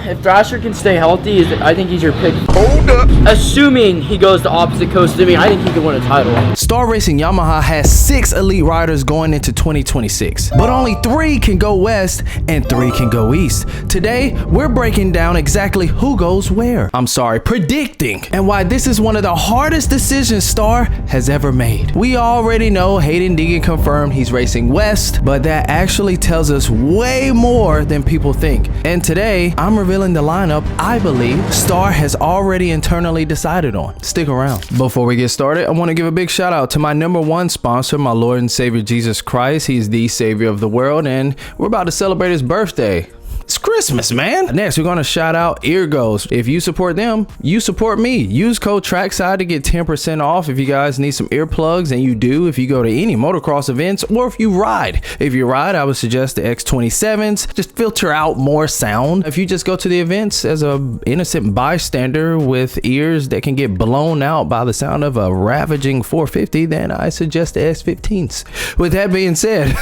if Thrasher can stay healthy, I think he's your pick. Hold up. Assuming he goes the opposite coast to me, I think he can win a title. Star Racing Yamaha has 6 elite riders going into 2026, but only 3 can go west and 3 can go east. Today, we're breaking down exactly who goes where. I'm sorry, predicting, and why this is one of the hardest decisions Star has ever made. We already know Haiden Deegan confirmed he's racing west, but that actually tells us way more than people think. And today, I'm revealing the lineup I believe Star has already internally decided on. Stick around. Before we get started, I want to give a big shout out to my #1 sponsor, my Lord and Savior Jesus Christ. He is the Savior of the world, and we're about to celebrate his birthday. It's Christmas, man. Next, we're going to shout out Eargos. If you support them, you support me. Use code Trackside to get 10% off if you guys need some earplugs, and you do if you go to any motocross events or if you ride. If you ride, I would suggest the X27s. Just filter out more sound. If you just go to the events as a innocent bystander with ears that can get blown out by the sound of a ravaging 450, then I suggest the X15s. With that being said,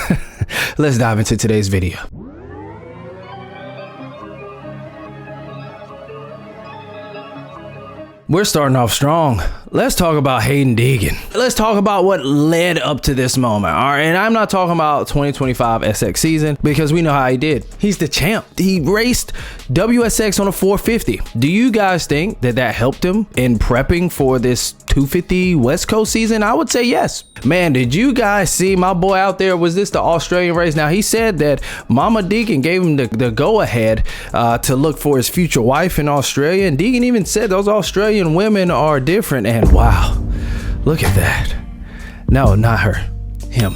let's dive into today's video. We're starting off strong. Let's talk about Haiden Deegan. Let's talk about what led up to this moment. All right, and I'm not talking about 2025 SX season because we know how he did. He's the champ. He raced WSX on a 450. Do you guys think that helped him in prepping for this 250 West Coast season? I would say yes. Man, did you guys see my boy out there? Was this the Australian race? Now, he said that Mama Deegan gave him the go-ahead to look for his future wife in Australia. And Deegan even said those Australian women are different. And wow, look at that. No, not her. Him.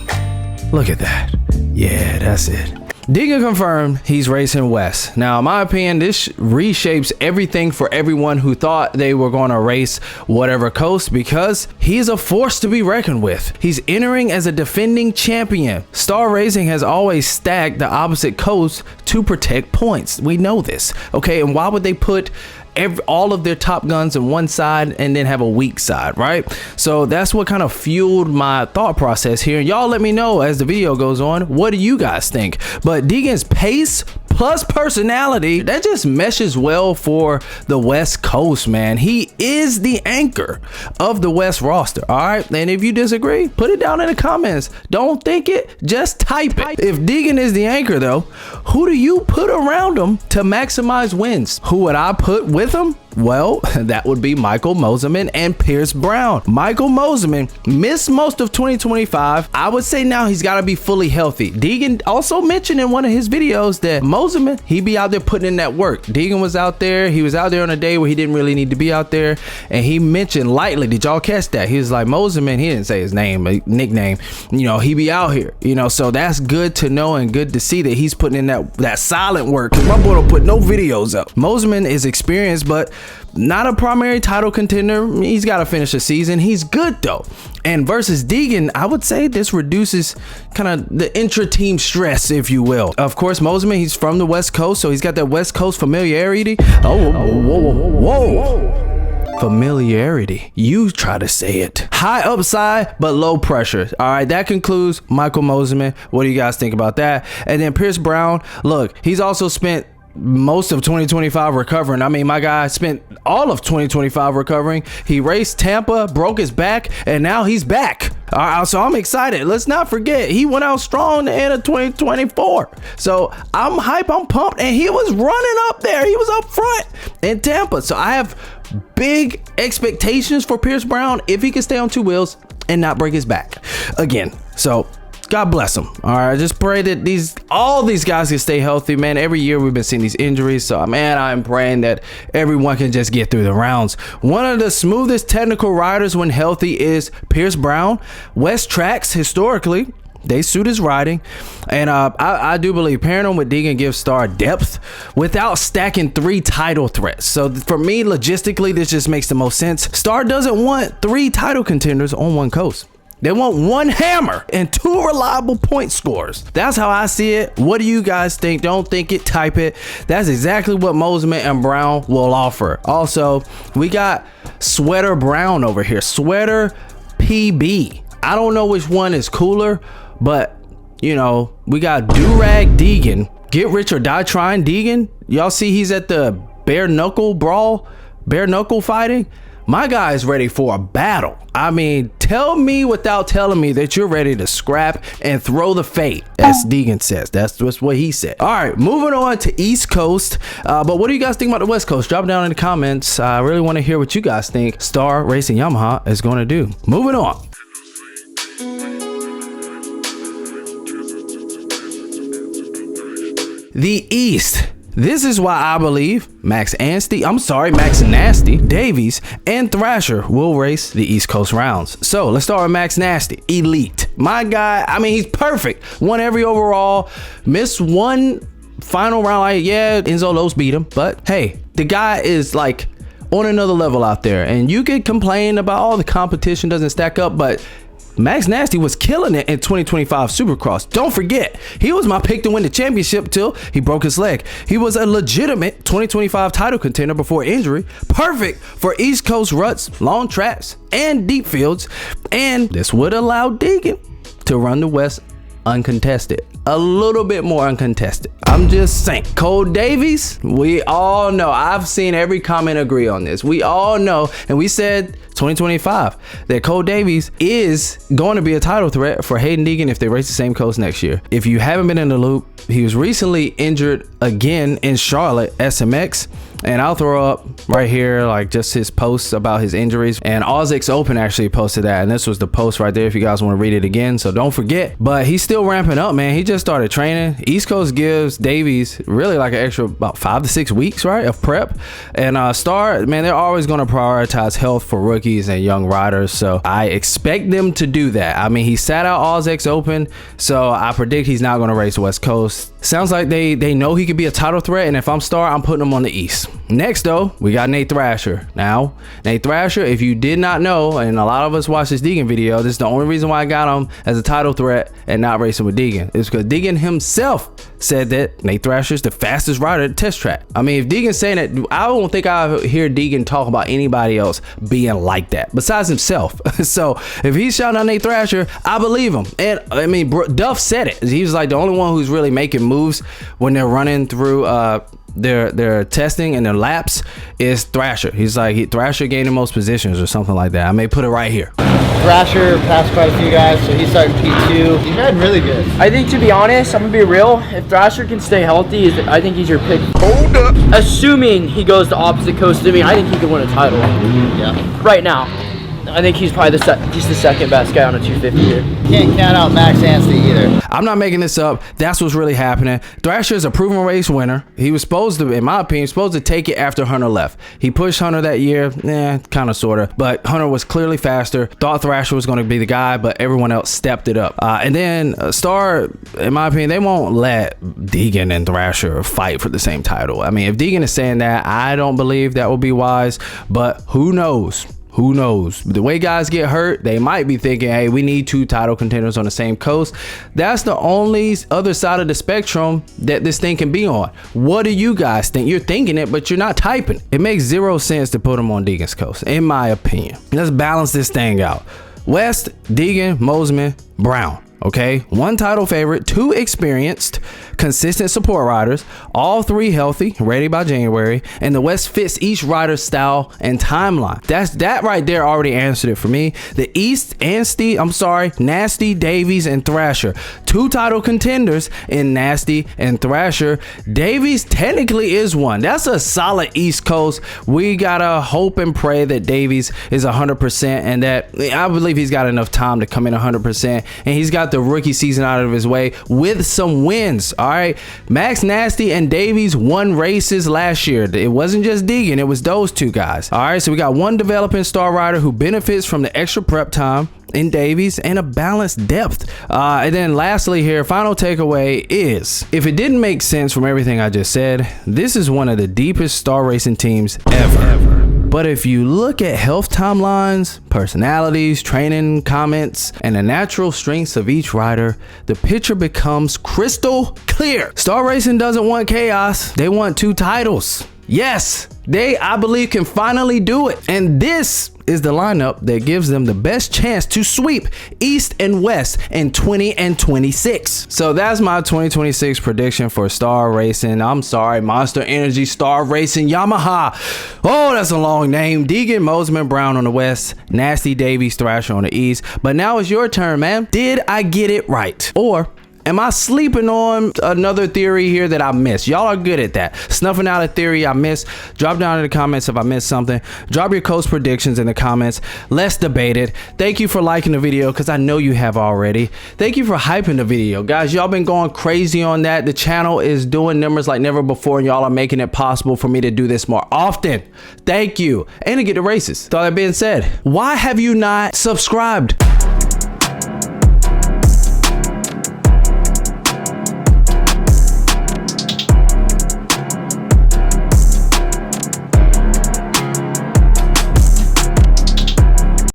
Look at that. Yeah, that's it. Deegan confirmed he's racing west. Now, in my opinion, this reshapes everything for everyone who thought they were going to race whatever coast, because he's a force to be reckoned with. He's entering as a defending champion. Star Racing has always stacked the opposite coast to protect points. We know this, okay? And why would they put all of their top guns on one side and then have a weak side, right? So that's what kind of fueled my thought process here. Y'all let me know as the video goes on, what do you guys think? But Deegan's pace plus personality, that just meshes well for the West Coast, man. He is the anchor of the West roster, all right? And if you disagree, put it down in the comments. Don't think it, just type it. If Deegan is the anchor though, who do you put around him to maximize wins? Who would I put with him? Well, that would be Michael Mosiman and Pierce Brown. Michael Mosiman missed most of 2025. I would say now he's got to be fully healthy. Deegan also mentioned in one of his videos that Mosiman, he be out there putting in that work. Deegan was out there. He was out there on a day where he didn't really need to be out there. And he mentioned lightly, did y'all catch that? He was like, Mosiman, he didn't say his name, a nickname, you know, he be out here, you know, so that's good to know and good to see that he's putting in that silent work. Cause my boy don't put no videos up. Mosiman is experienced, but not a primary title contender. He's got to finish the season. He's good though. And versus Deegan, I would say this reduces kind of the intra-team stress, if you will. Of course, Mosiman, he's from the West Coast, so he's got that West Coast familiarity. Whoa. Familiarity. You try to say it. High upside, but low pressure. All right, that concludes Michael Mosiman. What do you guys think about that? And then Pierce Brown, look, he's also spent most of 2025 recovering. I mean, my guy spent all of 2025 recovering. He raced Tampa, broke his back, and now he's back. All right, so I'm excited. Let's not forget, he went out strong the end of 2024. So I'm hype, I'm pumped, and he was running up there. He was up front in Tampa. So I have big expectations for Pierce Brown if he can stay on 2 wheels and not break his back again. So God bless them. All right, just pray that all these guys can stay healthy, man. Every year we've been seeing these injuries, so man, I'm praying that everyone can just get through the rounds. One of the smoothest technical riders when healthy is Pierce Brown. West tracks historically, they suit his riding, and I do believe pairing him with Deegan gives Star depth without stacking 3 title threats. So for me, logistically, this just makes the most sense. Star doesn't want 3 title contenders on one coast. They want 1 hammer and 2 reliable point scorers. That's how I see it. What do you guys think? Don't think it, type it. That's exactly what Mosiman and Brown will offer. Also, we got Sweater Brown over here. Sweater PB. I don't know which one is cooler, but you know, we got Durag Deegan Get rich or die trying Deegan. Y'all see he's at the bare knuckle brawl, bare knuckle fighting. My guy is ready for a battle. I mean, tell me without telling me that you're ready to scrap and throw the fate, as Deegan says. That's just what he said. All right, moving on to East Coast. But what do you guys think about the West Coast? Drop down in the comments. I really want to hear what you guys think Star Racing Yamaha is going to do. Moving on. The East. This is why I believe Max Nasty Davies and Thrasher will race the East Coast rounds. So let's start with Max Nasty, elite. My guy, I mean, he's perfect. Won every overall, missed one final round. Like, yeah, Enzo Los beat him, but hey, the guy is like on another level out there. And you could complain about all the competition doesn't stack up, but Max Nasty was killing it in 2025 Supercross. Don't forget, he was my pick to win the championship till he broke his leg. He was a legitimate 2025 title contender before injury. Perfect for East Coast ruts, long tracks, and deep fields. And this would allow Deegan to run the West uncontested. A little bit more uncontested. I'm just saying. Cole Davies, we all know. I've seen every comment agree on this. We all know, and we said 2025 that Cole Davies is going to be a title threat for Haiden Deegan if they race the same coast next year. If you haven't been in the loop, he was recently injured again in Charlotte SMX. And I'll throw up right here like just his posts about his injuries, and Ozix Open actually posted that, and this was the post right there if you guys want to read it again, so don't forget. But he's still ramping up, man. He just started training. East Coast gives Davies really like an extra about 5 to 6 weeks, right, of prep. And Star, man, they're always going to prioritize health for rookies and young riders, so I expect them to do that. I mean, he sat out Ozix Open, so I predict he's not going to race West Coast. Sounds like they know he could be a title threat, and if I'm Star, I'm putting him on the East. Next though, we got Nate Thrasher. Now, Nate Thrasher, if you did not know, and a lot of us watched this Deegan video, this is the only reason why I got him as a title threat and not racing with Deegan. It's because Deegan himself said that Nate Thrasher is the fastest rider at the test track. I mean, if Deegan's saying it, I don't think I hear Deegan talk about anybody else being like that besides himself. So if he's shouting out Nate Thrasher, I believe him. And I mean, Duff said it. He was like the only one who's really making moves when they're running through their testing and their laps is Thrasher. He's like, Thrasher gained the most positions or something like that. I may put it right here. Thrasher passed quite a few guys, so he's starting P2. He ran really good. I think, to be honest, I'm gonna be real. If Thrasher can stay healthy, I think he's your pick. Hold up. Assuming he goes the opposite coast to me, I think he could win a title. Yeah. Right now. I think he's probably he's the second best guy on a 250 here. Can't count out Max Anstie either. I'm not making this up. That's what's really happening. Thrasher is a proven race winner. He was supposed to, in my opinion, supposed to take it after Hunter left. He pushed Hunter that year, kind of, sort of. But Hunter was clearly faster. Thought Thrasher was going to be the guy, but everyone else stepped it up. And then Star, in my opinion, they won't let Deegan and Thrasher fight for the same title. I mean, if Deegan is saying that, I don't believe that would be wise, but who knows? Who knows? The way guys get hurt, they might be thinking, hey, we need 2 title contenders on the same coast. That's the only other side of the spectrum that this thing can be on. What do you guys think? You're thinking it, but you're not typing. It makes 0 sense to put them on Deegan's coast, in my opinion. Let's balance this thing out. West, Deegan, Mosiman, Brown. Okay, 1 title favorite, 2 experienced, consistent support riders, all 3 healthy, ready by January, and the West fits each rider's style and timeline. That right there already answered it for me. The East, Nasty, Davies, and Thrasher. 2 title contenders in Nasty and Thrasher. Davies technically is one. That's a solid East Coast. We gotta hope and pray that Davies is 100% and that I believe he's got enough time to come in 100%, and he's got the rookie season out of his way with some wins. All right, Max Nasty and Davies won races last year. It wasn't just Deegan, it was those 2 guys. All right, so we got 1 developing star rider who benefits from the extra prep time in Davies and a balanced depth. And then lastly here, final takeaway is, if it didn't make sense from everything I just said, this is one of the deepest star racing teams ever. But if you look at health timelines, personalities, training comments, and the natural strengths of each rider, the picture becomes crystal clear. Star Racing doesn't want chaos. They want 2 titles. Yes, they, I believe, can finally do it. And this is the lineup that gives them the best chance to sweep East and West in 20 and 26. So that's my 2026 prediction for Star Racing. I'm sorry, Monster Energy Star Racing Yamaha. Oh, that's a long name. Deegan, Mosiman, Brown on the West, Anstie, Davies, Thrasher on the East. But now it's your turn, man. Did I get it right? Or am I sleeping on another theory here that I missed? Y'all are good at that. Snuffing out a theory I missed. Drop down in the comments if I missed something. Drop your coach predictions in the comments. Let's debate it. Thank you for liking the video, because I know you have already. Thank you for hyping the video. Guys, y'all been going crazy on that. The channel is doing numbers like never before, and y'all are making it possible for me to do this more often. Thank you. And to get the races. With all that being said, why have you not subscribed?